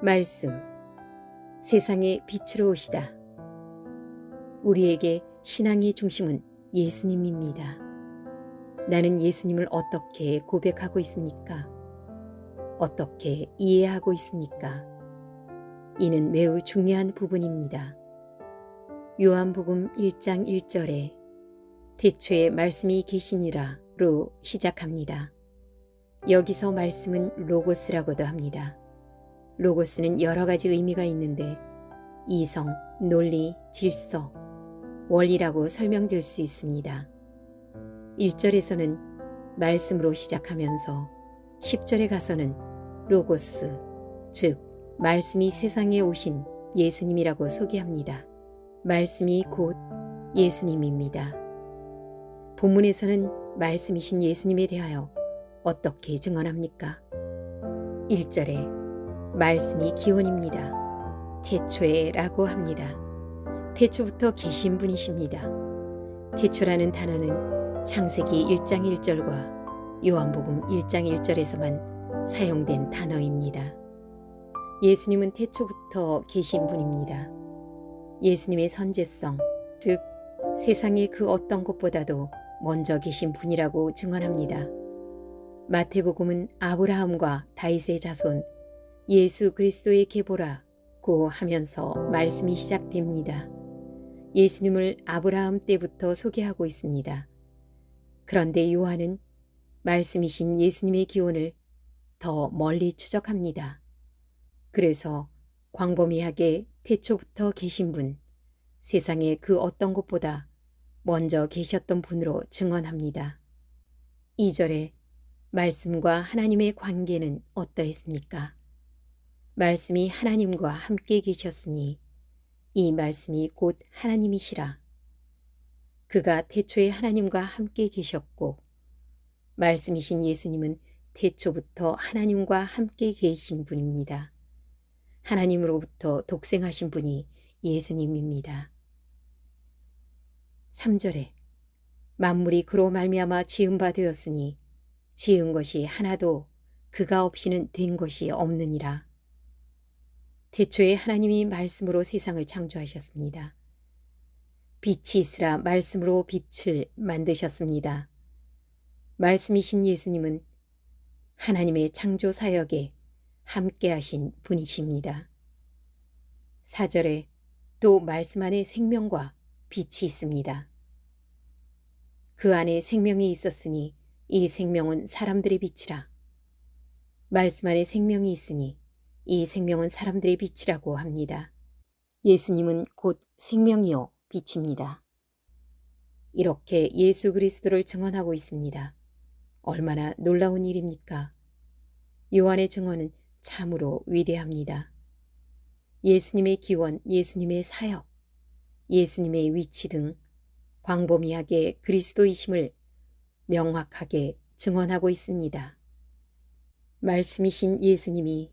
말씀, 세상의 빛으로 오시다. 우리에게 신앙의 중심은 예수님입니다. 나는 예수님을 어떻게 고백하고 있습니까? 어떻게 이해하고 있습니까? 이는 매우 중요한 부분입니다. 요한복음 1장 1절에 태초에 말씀이 계시니라로 시작합니다. 여기서 말씀은 로고스라고도 합니다. 로고스는 여러 가지 의미가 있는데 이성, 논리, 질서, 원리라고 설명될 수 있습니다. 1절에서는 말씀으로 시작하면서 10절에 가서는 로고스, 즉 말씀이 세상에 오신 예수님이라고 소개합니다. 말씀이 곧 예수님입니다. 본문에서는 말씀이신 예수님에 대하여 어떻게 증언합니까? 1절에 말씀이 기원입니다. 태초에 라고 합니다. 태초부터 계신 분이십니다. 태초라는 단어는 창세기 1장 1절과 요한복음 1장 1절에서만 사용된 단어입니다. 예수님은 태초부터 계신 분입니다. 예수님의 선제성, 즉 세상의 그 어떤 것보다도 먼저 계신 분이라고 증언합니다. 마태복음은 아브라함과 다윗의 자손 예수 그리스도의 계보라고 하면서 말씀이 시작됩니다. 예수님을 아브라함 때부터 소개하고 있습니다. 그런데 요한은 말씀이신 예수님의 기원을 더 멀리 추적합니다. 그래서 광범위하게 태초부터 계신 분, 세상의 그 어떤 것보다 먼저 계셨던 분으로 증언합니다. 2절에 말씀과 하나님의 관계는 어떠했습니까? 말씀이 하나님과 함께 계셨으니 이 말씀이 곧 하나님이시라. 그가 태초에 하나님과 함께 계셨고 말씀이신 예수님은 태초부터 하나님과 함께 계신 분입니다. 하나님으로부터 독생하신 분이 예수님입니다. 3절에 만물이 그로 말미암아 지은 바 되었으니 지은 것이 하나도 그가 없이는 된 것이 없느니라. 태초에 하나님이 말씀으로 세상을 창조하셨습니다. 빛이 있으라 말씀으로 빛을 만드셨습니다. 말씀이신 예수님은 하나님의 창조 사역에 함께하신 분이십니다. 4절에 또 말씀 안에 생명과 빛이 있습니다. 그 안에 생명이 있었으니 이 생명은 사람들의 빛이라. 말씀 안에 생명이 있으니 이 생명은 사람들의 빛이라고 합니다. 예수님은 곧 생명이요 빛입니다. 이렇게 예수 그리스도를 증언하고 있습니다. 얼마나 놀라운 일입니까? 요한의 증언은 참으로 위대합니다. 예수님의 기원, 예수님의 사역, 예수님의 위치 등 광범위하게 그리스도이심을 명확하게 증언하고 있습니다. 말씀이신 예수님이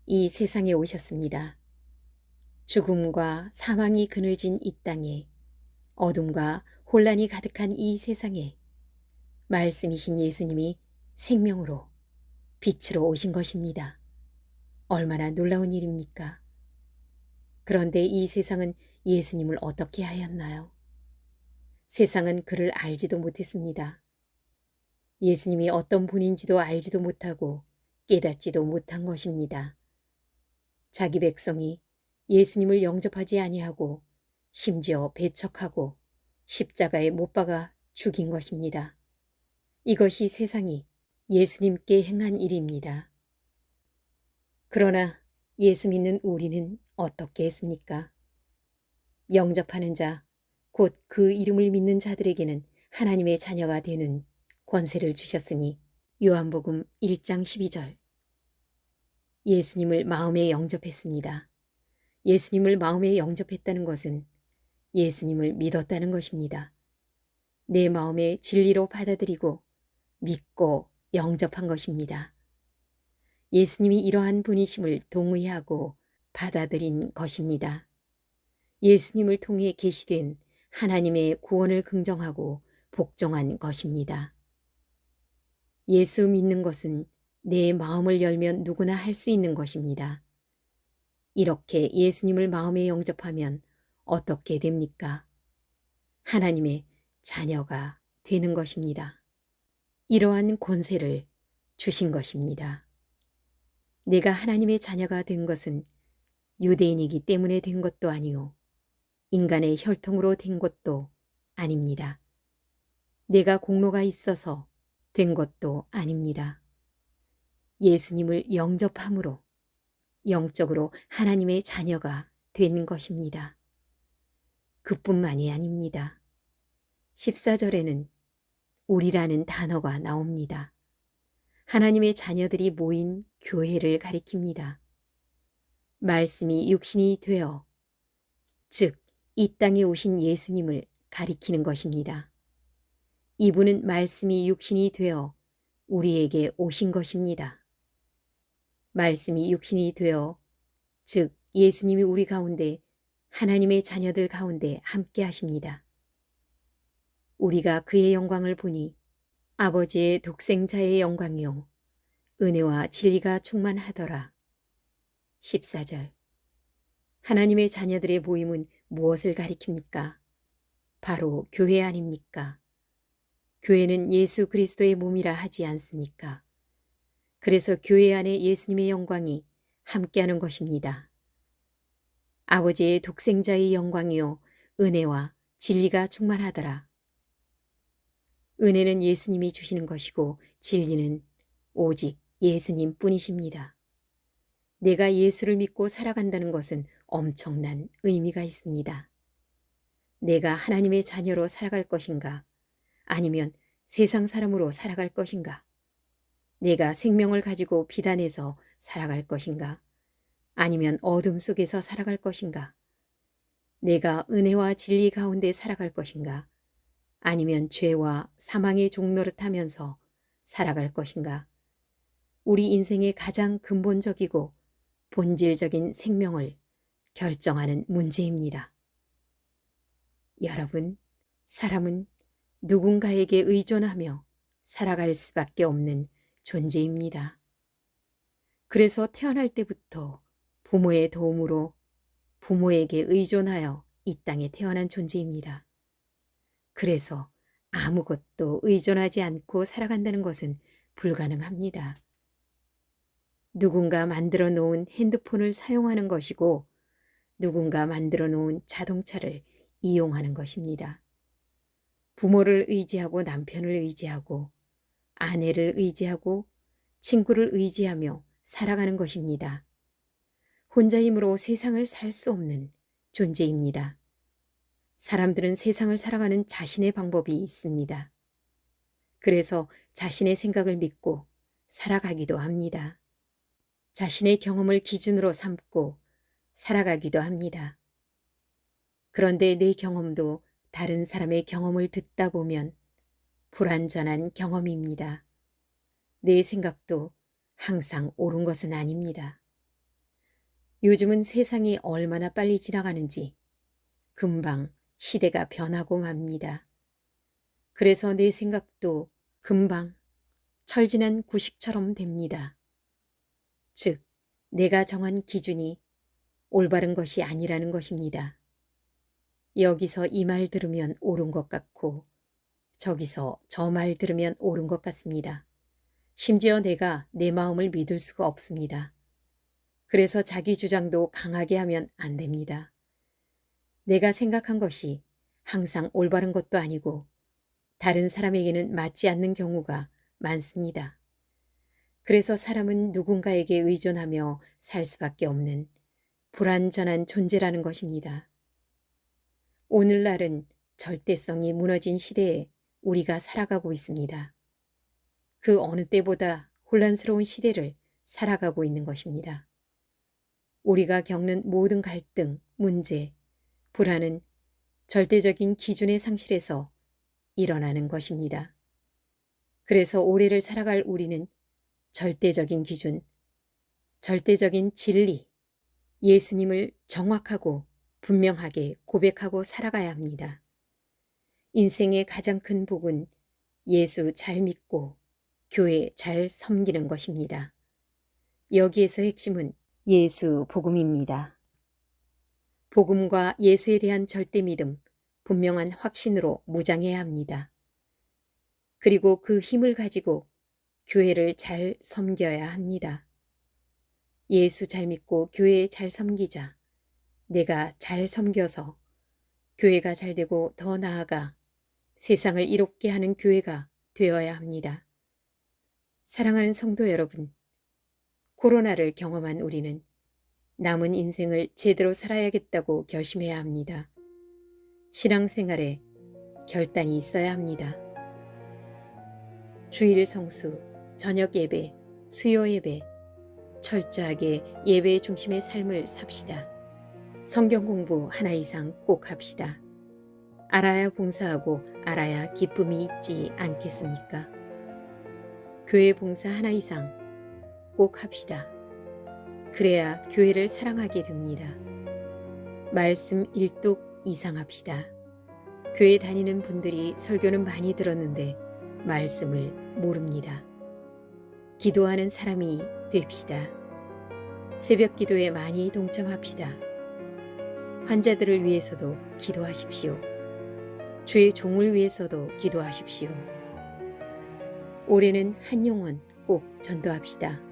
이 세상에 오셨습니다. 죽음과 사망이 그늘진 이 땅에, 어둠과 혼란이 가득한 이 세상에 말씀이신 예수님이 생명으로 빛으로 오신 것입니다. 얼마나 놀라운 일입니까? 그런데 이 세상은 예수님을 어떻게 하였나요? 세상은 그를 알지도 못했습니다. 예수님이 어떤 분인지도 알지도 못하고 깨닫지도 못한 것입니다. 자기 백성이 예수님을 영접하지 아니하고 심지어 배척하고 십자가에 못 박아 죽인 것입니다. 이것이 세상이 예수님께 행한 일입니다. 그러나 예수 믿는 우리는 어떻게 했습니까? 영접하는 자, 곧 그 이름을 믿는 자들에게는 하나님의 자녀가 되는 권세를 주셨으니 요한복음 1장 12절. 예수님을 마음에 영접했습니다. 예수님을 마음에 영접했다는 것은 예수님을 믿었다는 것입니다. 내 마음에 진리로 받아들이고 믿고 영접한 것입니다. 예수님이 이러한 분이심을 동의하고 받아들인 것입니다. 예수님을 통해 계시된 하나님의 구원을 긍정하고 복종한 것입니다. 예수 믿는 것은 내 마음을 열면 누구나 할 수 있는 것입니다. 이렇게 예수님을 마음에 영접하면 어떻게 됩니까? 하나님의 자녀가 되는 것입니다. 이러한 권세를 주신 것입니다. 내가 하나님의 자녀가 된 것은 유대인이기 때문에 된 것도 아니요 인간의 혈통으로 된 것도 아닙니다. 내가 공로가 있어서 된 것도 아닙니다. 예수님을 영접함으로 영적으로 하나님의 자녀가 된 것입니다. 그뿐만이 아닙니다. 14절에는 우리라는 단어가 나옵니다. 하나님의 자녀들이 모인 교회를 가리킵니다. 말씀이 육신이 되어, 즉 이 땅에 오신 예수님을 가리키는 것입니다. 이분은 말씀이 육신이 되어 우리에게 오신 것입니다. 말씀이 육신이 되어, 즉 예수님이 우리 가운데 하나님의 자녀들 가운데 함께 하십니다. 우리가 그의 영광을 보니 아버지의 독생자의 영광이요 은혜와 진리가 충만하더라. 14절. 하나님의 자녀들의 모임은 무엇을 가리킵니까? 바로 교회 아닙니까? 교회는 예수 그리스도의 몸이라 하지 않습니까? 그래서 교회 안에 예수님의 영광이 함께하는 것입니다. 아버지의 독생자의 영광이요 은혜와 진리가 충만하더라. 은혜는 예수님이 주시는 것이고 진리는 오직 예수님 뿐이십니다. 내가 예수를 믿고 살아간다는 것은 엄청난 의미가 있습니다. 내가 하나님의 자녀로 살아갈 것인가? 아니면 세상 사람으로 살아갈 것인가? 내가 생명을 가지고 비단에서 살아갈 것인가? 아니면 어둠 속에서 살아갈 것인가? 내가 은혜와 진리 가운데 살아갈 것인가? 아니면 죄와 사망의 종노릇하면서 살아갈 것인가? 우리 인생의 가장 근본적이고 본질적인 생명을 결정하는 문제입니다. 여러분, 사람은 누군가에게 의존하며 살아갈 수밖에 없는 존재입니다. 그래서 태어날 때부터 부모의 도움으로 부모에게 의존하여 이 땅에 태어난 존재입니다. 그래서 아무것도 의존하지 않고 살아간다는 것은 불가능합니다. 누군가 만들어 놓은 핸드폰을 사용하는 것이고 누군가 만들어 놓은 자동차를 이용하는 것입니다. 부모를 의지하고 남편을 의지하고 아내를 의지하고 친구를 의지하며 살아가는 것입니다. 혼자 힘으로 세상을 살 수 없는 존재입니다. 사람들은 세상을 살아가는 자신의 방법이 있습니다. 그래서 자신의 생각을 믿고 살아가기도 합니다. 자신의 경험을 기준으로 삼고 살아가기도 합니다. 그런데 내 경험도 다른 사람의 경험을 듣다 보면 불완전한 경험입니다. 내 생각도 항상 옳은 것은 아닙니다. 요즘은 세상이 얼마나 빨리 지나가는지 금방 시대가 변하고 맙니다. 그래서 내 생각도 금방 철진한 구식처럼 됩니다. 즉, 내가 정한 기준이 올바른 것이 아니라는 것입니다. 여기서 이 말 들으면 옳은 것 같고 저기서 저 말 들으면 옳은 것 같습니다. 심지어 내가 내 마음을 믿을 수가 없습니다. 그래서 자기 주장도 강하게 하면 안 됩니다. 내가 생각한 것이 항상 올바른 것도 아니고 다른 사람에게는 맞지 않는 경우가 많습니다. 그래서 사람은 누군가에게 의존하며 살 수밖에 없는 불완전한 존재라는 것입니다. 오늘날은 절대성이 무너진 시대에 우리가 살아가고 있습니다. 그 어느 때보다 혼란스러운 시대를 살아가고 있는 것입니다. 우리가 겪는 모든 갈등, 문제, 불안은 절대적인 기준의 상실에서 일어나는 것입니다. 그래서 올해를 살아갈 우리는 절대적인 기준, 절대적인 진리, 예수님을 정확하고 분명하게 고백하고 살아가야 합니다. 인생의 가장 큰 복은 예수 잘 믿고 교회 잘 섬기는 것입니다. 여기에서 핵심은 예수 복음입니다. 복음과 예수에 대한 절대 믿음, 분명한 확신으로 무장해야 합니다. 그리고 그 힘을 가지고 교회를 잘 섬겨야 합니다. 예수 잘 믿고 교회 잘 섬기자. 내가 잘 섬겨서 교회가 잘 되고 더 나아가 세상을 이롭게 하는 교회가 되어야 합니다. 사랑하는 성도 여러분, 코로나를 경험한 우리는 남은 인생을 제대로 살아야겠다고 결심해야 합니다. 신앙생활에 결단이 있어야 합니다. 주일 성수, 저녁 예배, 수요 예배, 철저하게 예배 중심의 삶을 삽시다. 성경 공부 하나 이상 꼭 합시다. 알아야 봉사하고 알아야 기쁨이 있지 않겠습니까? 교회 봉사 하나 이상 꼭 합시다. 그래야 교회를 사랑하게 됩니다. 말씀 1독 이상 합시다. 교회 다니는 분들이 설교는 많이 들었는데 말씀을 모릅니다. 기도하는 사람이 됩시다. 새벽 기도에 많이 동참합시다. 환자들을 위해서도 기도하십시오. 주의 종을 위해서도 기도하십시오. 올해는 한 영혼 꼭 전도합시다.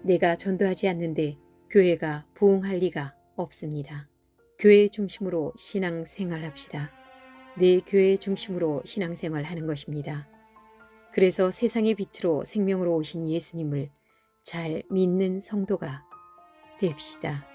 내가 전도하지 않는데 교회가 부흥할 리가 없습니다. 교회 중심으로 신앙생활합시다. 내 교회 중심으로 신앙생활하는 것입니다. 그래서 세상의 빛으로 생명으로 오신 예수님을 잘 믿는 성도가 됩시다.